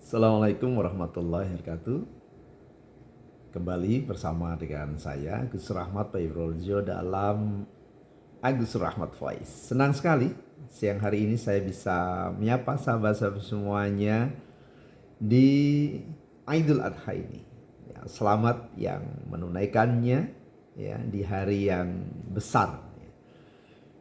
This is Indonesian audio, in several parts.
Assalamualaikum warahmatullahi wabarakatuh. Kembali bersama dengan saya Agus Rahmat Payroljo dalam Agus Rahmat Voice. Senang sekali siang hari ini saya bisa menyapa sahabat-sahabat semuanya di Idul Adha ini. Ya, selamat yang menunaikannya ya di hari yang besar.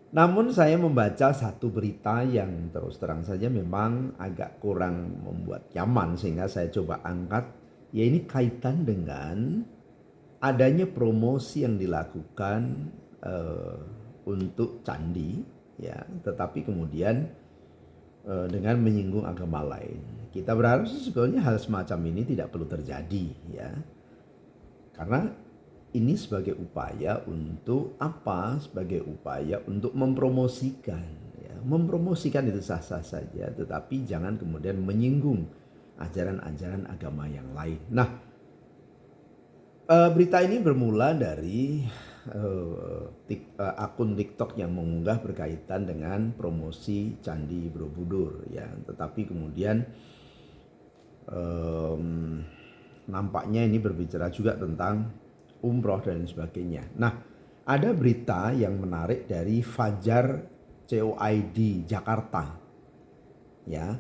Namun saya membaca satu berita yang terus terang saja memang agak kurang membuat nyaman sehingga saya coba angkat. Ya ini kaitan dengan adanya promosi yang dilakukan untuk candi ya, tetapi kemudian dengan menyinggung agama lain. Kita berharap sih sebetulnya hal semacam ini tidak perlu terjadi ya. Karena ini sebagai upaya untuk apa? Sebagai upaya untuk mempromosikan. Ya. Mempromosikan itu sah-sah saja, tetapi jangan kemudian menyinggung ajaran-ajaran agama yang lain. Nah, berita ini bermula dari akun TikTok yang mengunggah berkaitan dengan promosi Candi Borobudur. Ya. Tetapi kemudian nampaknya ini berbicara juga tentang umroh dan sebagainya. Nah, ada berita yang menarik dari Fajar COID Jakarta. Ya.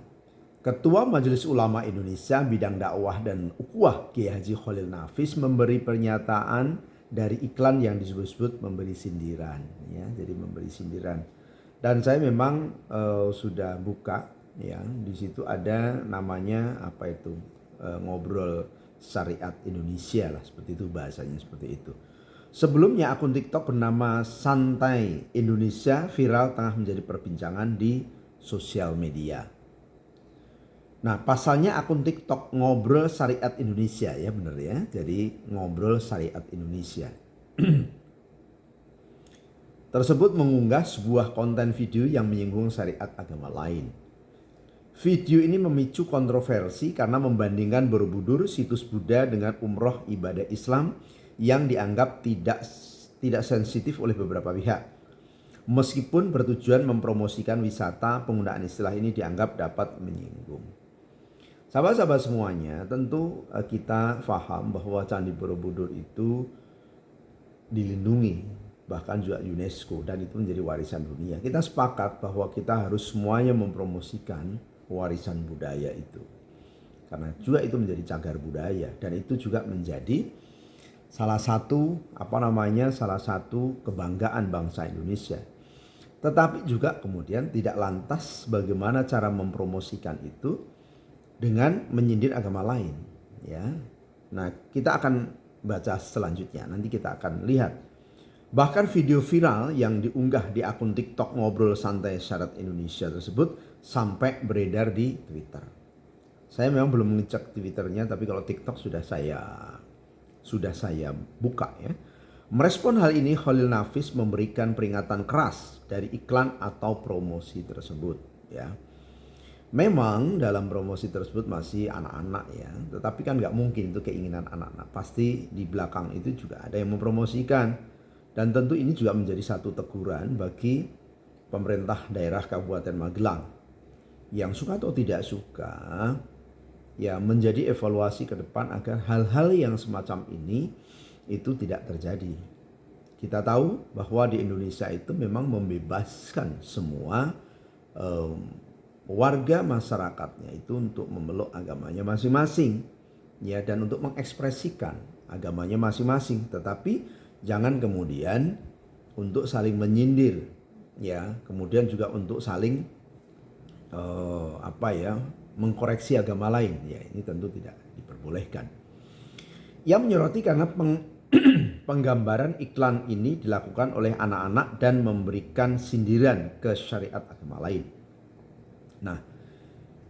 Ketua Majelis Ulama Indonesia bidang dakwah dan ukhuwah Kiai Haji Khalil Nafis memberi pernyataan dari iklan yang disebut-sebut memberi sindiran, ya. Jadi memberi sindiran. Dan saya memang sudah buka ya, di situ ada namanya apa itu? Ngobrol Syariat Indonesia lah, seperti itu bahasanya, seperti itu. Sebelumnya akun TikTok bernama Santai Indonesia viral tengah menjadi perbincangan di sosial media. Nah, pasalnya akun TikTok Ngobrol Syariat Indonesia ya, bener ya. Jadi Ngobrol Syariat Indonesia tersebut mengunggah sebuah konten video yang menyinggung syariat agama lain. Video ini memicu kontroversi karena membandingkan Borobudur, situs Buddha, dengan umroh, ibadah Islam yang dianggap tidak sensitif oleh beberapa pihak. Meskipun bertujuan mempromosikan wisata, penggunaan istilah ini dianggap dapat menyinggung. Sahabat-sahabat semuanya, tentu kita paham bahwa Candi Borobudur itu dilindungi, bahkan juga UNESCO, dan itu menjadi warisan dunia. Kita sepakat bahwa kita harus semuanya mempromosikan warisan budaya itu, karena juga itu menjadi cagar budaya dan itu juga menjadi salah satu salah satu kebanggaan bangsa Indonesia. Tetapi juga kemudian tidak lantas bagaimana cara mempromosikan itu dengan menyindir agama lain ya. Nah, kita akan baca selanjutnya, nanti kita akan lihat. Bahkan video viral yang diunggah di akun TikTok Ngobrol Santai Syariat Indonesia tersebut sampai beredar di Twitter. Saya memang belum mengecek Twitternya, tapi kalau TikTok sudah saya buka ya. Merespon hal ini, Khalil Nafis memberikan peringatan keras dari iklan atau promosi tersebut ya. Memang dalam promosi tersebut masih anak-anak ya, tetapi kan nggak mungkin itu keinginan anak-anak. Pasti di belakang itu juga ada yang mempromosikan. Dan tentu ini juga menjadi satu teguran bagi pemerintah daerah Kabupaten Magelang yang suka atau tidak suka ya, menjadi evaluasi ke depan agar hal-hal yang semacam ini itu tidak terjadi. Kita tahu bahwa di Indonesia itu memang membebaskan semua warga masyarakatnya itu untuk memeluk agamanya masing-masing ya, dan untuk mengekspresikan agamanya masing-masing, tetapi jangan kemudian untuk saling menyindir ya, kemudian juga untuk saling mengkoreksi agama lain ya, ini tentu tidak diperbolehkan. Ia menyoroti karena penggambaran iklan ini dilakukan oleh anak-anak dan memberikan sindiran ke syariat agama lain. Nah,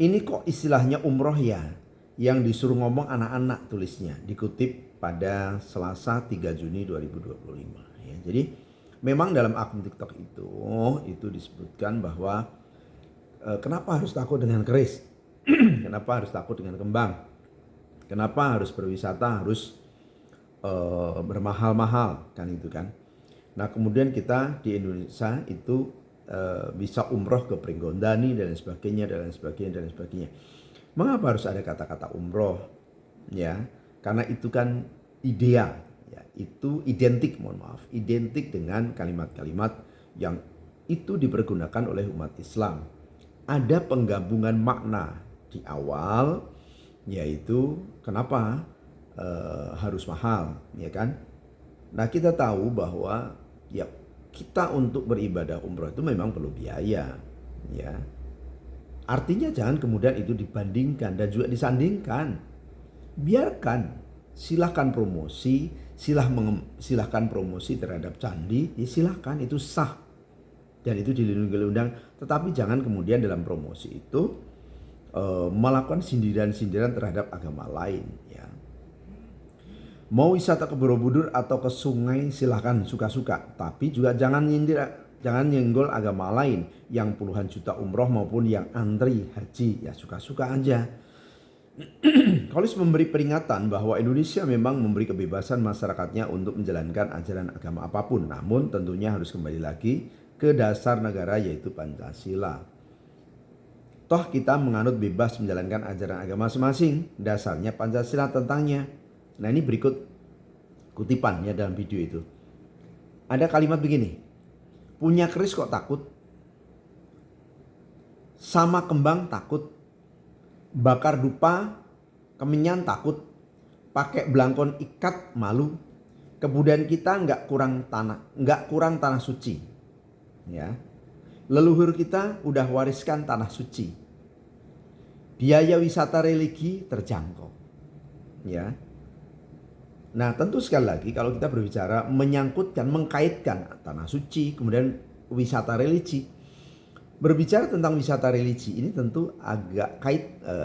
ini kok istilahnya umroh ya, yang disuruh ngomong anak-anak, tulisnya dikutip pada Selasa 3 Juni 2025 ya. Jadi memang dalam akun TikTok itu disebutkan bahwa kenapa harus takut dengan keris? Kenapa harus takut dengan kembang? Kenapa harus berwisata harus bermahal-mahal kan itu kan. Nah, kemudian kita di Indonesia itu bisa umroh ke Pringgondani dan lain sebagainya. Mengapa harus ada kata-kata umroh? Ya, karena itu kan ideal, ya, itu identik dengan kalimat-kalimat yang itu dipergunakan oleh umat Islam. Ada penggabungan makna di awal, yaitu kenapa harus mahal, ya kan? Nah, kita tahu bahwa ya kita untuk beribadah umroh itu memang perlu biaya, ya. Artinya jangan kemudian itu dibandingkan dan juga disandingkan. Biarkan, silahkan promosi, silahkan promosi terhadap candi, ya silahkan, itu sah dan itu dilindungi oleh undang. Tetapi jangan kemudian dalam promosi itu melakukan sindiran-sindiran terhadap agama lain. Ya. Mau wisata ke Borobudur atau ke sungai silahkan suka-suka, tapi juga jangan nyenggol agama lain yang puluhan juta umroh maupun yang antri haji, ya suka-suka aja. Kaulis memberi peringatan bahwa Indonesia memang memberi kebebasan masyarakatnya untuk menjalankan ajaran agama apapun, namun tentunya harus kembali lagi ke dasar negara yaitu Pancasila. Toh kita menganut bebas menjalankan ajaran agama masing-masing, dasarnya Pancasila tentangnya. Nah, ini berikut kutipannya dalam video itu. Ada kalimat begini, punya keris kok takut, sama kembang takut, bakar dupa kemenyan takut, pakai belangkon ikat malu, kebudayaan kita nggak kurang tanah suci, ya. Leluhur kita udah wariskan tanah suci, biaya wisata religi terjangkau, ya. Nah, tentu sekali lagi kalau kita berbicara mengkaitkan tanah suci, kemudian wisata religi. Berbicara tentang wisata religi ini tentu agak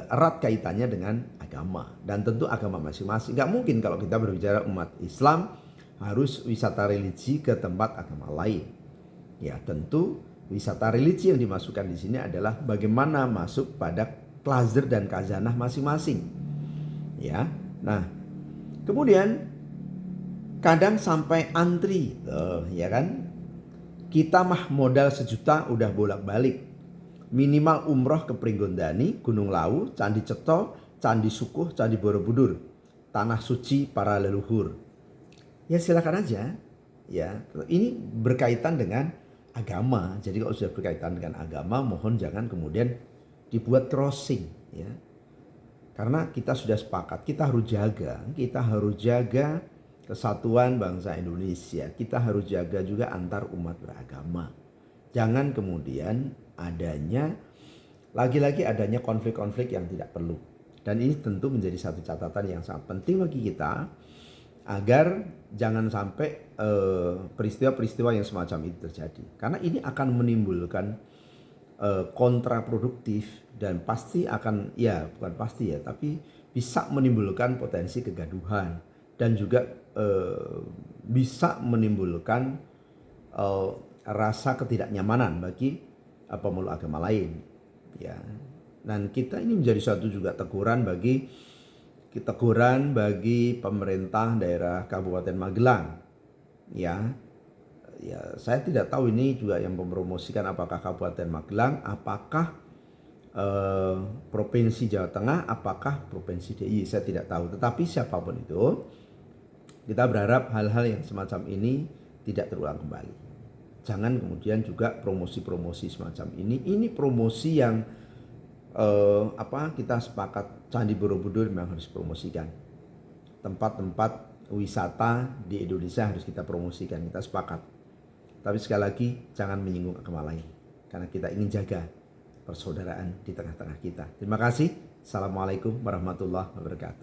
erat kaitannya dengan agama dan tentu agama masing-masing. Gak mungkin kalau kita berbicara umat Islam harus wisata religi ke tempat agama lain. Ya, tentu wisata religi yang dimasukkan di sini adalah bagaimana masuk pada klazer dan khazanah masing-masing. Ya. Nah, kemudian kadang sampai antri, ya kan? Kita mah modal 1 juta udah bolak-balik. Minimal umroh ke Pringgondani, Gunung Lawu, Candi Ceto, Candi Sukuh, Candi Borobudur, tanah suci para leluhur. Ya silakan aja. Ya, ini berkaitan dengan agama. Jadi kalau sudah berkaitan dengan agama, mohon jangan kemudian dibuat crossing, ya. Karena kita sudah sepakat, kita harus jaga kesatuan bangsa Indonesia. Kita harus jaga juga antar umat beragama. Jangan kemudian adanya konflik-konflik yang tidak perlu. Dan ini tentu menjadi satu catatan yang sangat penting bagi kita agar jangan sampai peristiwa-peristiwa yang semacam itu terjadi. Karena ini akan menimbulkan kontraproduktif dan pasti akan, ya bukan pasti ya, tapi bisa menimbulkan potensi kegaduhan dan juga bisa menimbulkan rasa ketidaknyamanan bagi pemeluk agama lain, ya. Dan kita ini menjadi suatu juga teguran bagi pemerintah daerah Kabupaten Magelang, ya. Ya, saya tidak tahu ini juga yang mempromosikan apakah Kabupaten Magelang, apakah Provinsi Jawa Tengah, apakah Provinsi DIY, saya tidak tahu. Tetapi siapapun itu, kita berharap hal-hal yang semacam ini tidak terulang kembali. Jangan kemudian juga promosi-promosi semacam ini. Ini promosi yang kita sepakat Candi Borobudur memang harus promosikan. Tempat-tempat wisata di Indonesia harus kita promosikan, kita sepakat. Tapi sekali lagi jangan menyinggung agama lain, karena kita ingin jaga persaudaraan di tengah-tengah kita. Terima kasih. Assalamualaikum warahmatullahi wabarakatuh.